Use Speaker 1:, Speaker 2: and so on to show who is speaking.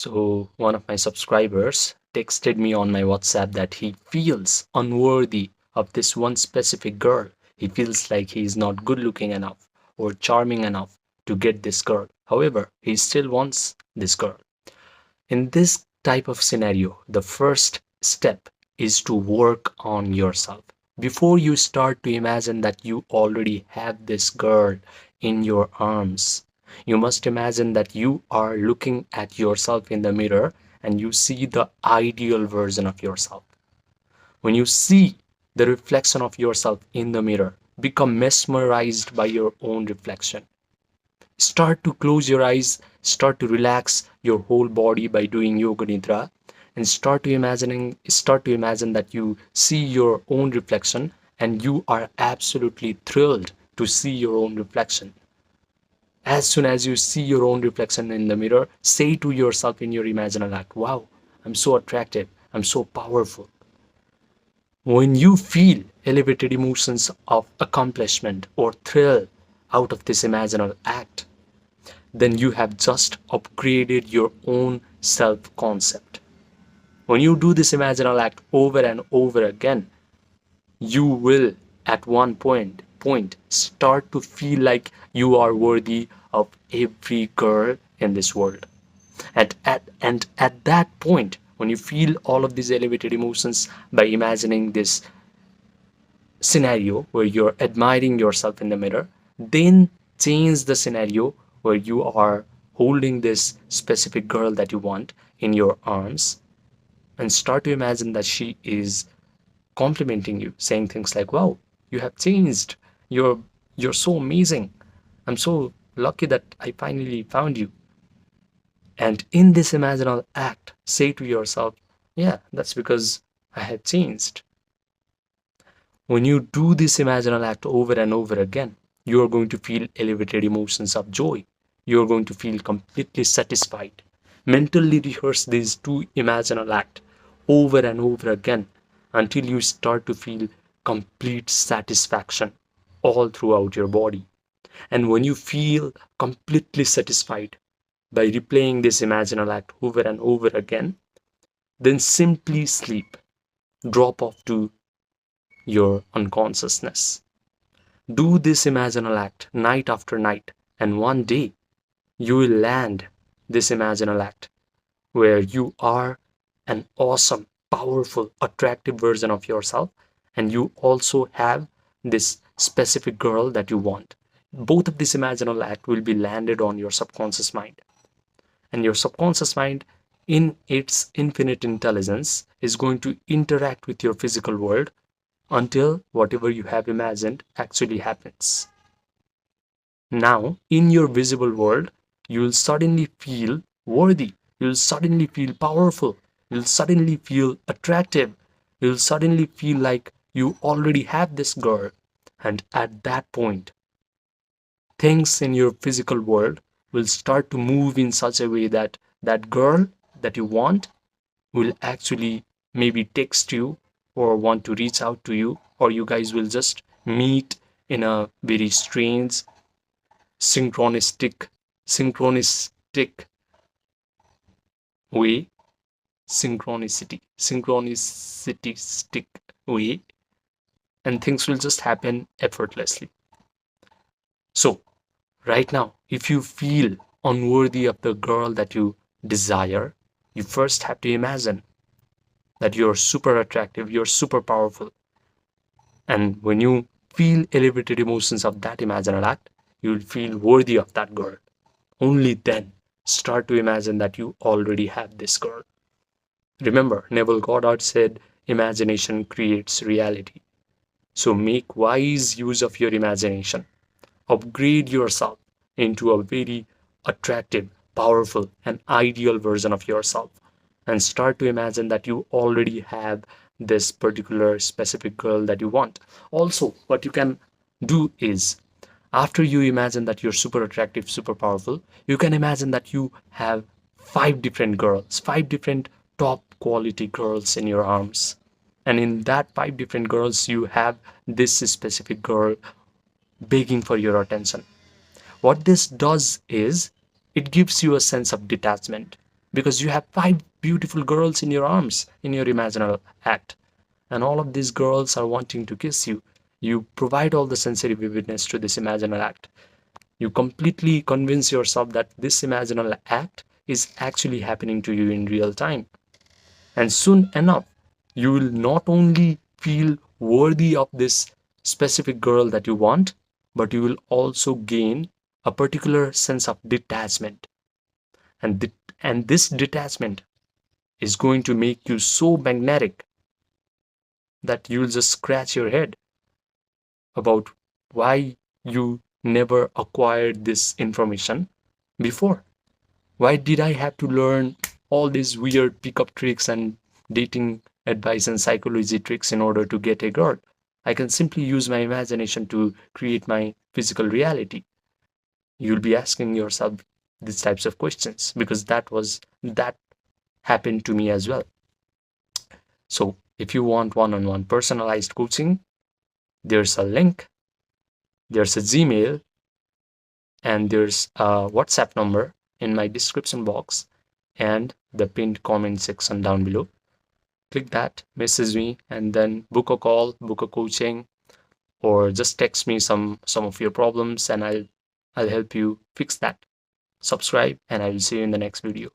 Speaker 1: So, one of my subscribers texted me on my WhatsApp that he feels unworthy of this one specific girl. He feels like he is not good looking enough or charming enough to get this girl. However, he still wants this girl. In this type of scenario, the first step is to work on yourself. Before you start to imagine that you already have this girl in your arms, you must imagine that you are looking at yourself in the mirror and you see the ideal version of yourself. When you see the reflection of yourself in the mirror, become mesmerized by your own reflection. Start to close your eyes, start to relax your whole body by doing yoga nidra, and start to imagine that you see your own reflection and you are absolutely thrilled to see your own reflection. As soon as you see your own reflection in the mirror, say to yourself in your imaginal act, wow, I'm so attractive, I'm so powerful. When you feel elevated emotions of accomplishment or thrill out of this imaginal act, then you have just upgraded your own self concept. When you do this imaginal act over and over again, you will at one point start to feel like you are worthy of every girl in this world. And at that point, when you feel all of these elevated emotions by imagining this scenario where you're admiring yourself in the mirror, then change the scenario where you are holding this specific girl that you want in your arms and start to imagine that she is complimenting you, saying things like, wow, you have changed. You're so amazing. I'm so lucky that I finally found you. And in this imaginal act, say to yourself, yeah, that's because I have changed. When you do this imaginal act over and over again, you are going to feel elevated emotions of joy. You are going to feel completely satisfied. Mentally rehearse these two imaginal acts over and over again until you start to feel complete satisfaction all throughout your body. And when you feel completely satisfied by replaying this imaginal act over and over again, then simply sleep. Drop off to your unconsciousness. Do this imaginal act night after night, and one day you will land this imaginal act where you are an awesome, powerful, attractive version of yourself, and you also have this specific girl that you want. Both of this imaginal act will be landed on your subconscious mind, and your subconscious mind, in its infinite intelligence, is going to interact with your physical world until whatever you have imagined actually happens. Now, in your visible world, you'll suddenly feel worthy, you'll suddenly feel powerful, you'll suddenly feel attractive, you'll suddenly feel like you already have this girl. And at that point, things in your physical world will start to move in such a way that that girl that you want will actually maybe text you or want to reach out to you, or you guys will just meet in a very strange synchronistic synchronistic way, synchronicity way, and things will just happen effortlessly. So right now, if you feel unworthy of the girl that you desire, you first have to imagine that you're super attractive, you're super powerful. And when you feel elevated emotions of that imaginal act, you'll feel worthy of that girl. Only then start to imagine that you already have this girl. Remember, Neville Goddard said, imagination creates reality. So make wise use of your imagination. Upgrade yourself into a very attractive, powerful, and ideal version of yourself. And start to imagine that you already have this particular specific girl that you want. Also, what you can do is, after you imagine that you're super attractive, super powerful, you can imagine that you have five different girls, five different top quality girls in your arms. And in that five different girls, you have this specific girl begging for your attention. What this does is it gives you a sense of detachment. because you have 5 beautiful girls in your arms in your imaginal act, and all of these girls are wanting to kiss you. You provide all the sensory vividness to this imaginal act. You completely convince yourself that this imaginal act is actually happening to you in real time. And soon enough, you will not only feel worthy of this specific girl that you want, but you will also gain a particular sense of detachment. And, and this detachment is going to make you so magnetic that you'll just scratch your head about why you never acquired this information before. Why did I have to learn all these weird pickup tricks and dating advice and psychology tricks in order to get a girl? I can simply use my imagination to create my physical reality. You'll be asking yourself these types of questions because that happened to me as well. So if you want one-on-one personalized coaching, there's a link, there's a Gmail, and there's a WhatsApp number in my description box and the pinned comment section down below. Click that, message me, and then book a call, book a coaching, or just text me some of your problems, and I'll help you fix that. Subscribe, and I will see you in the next video.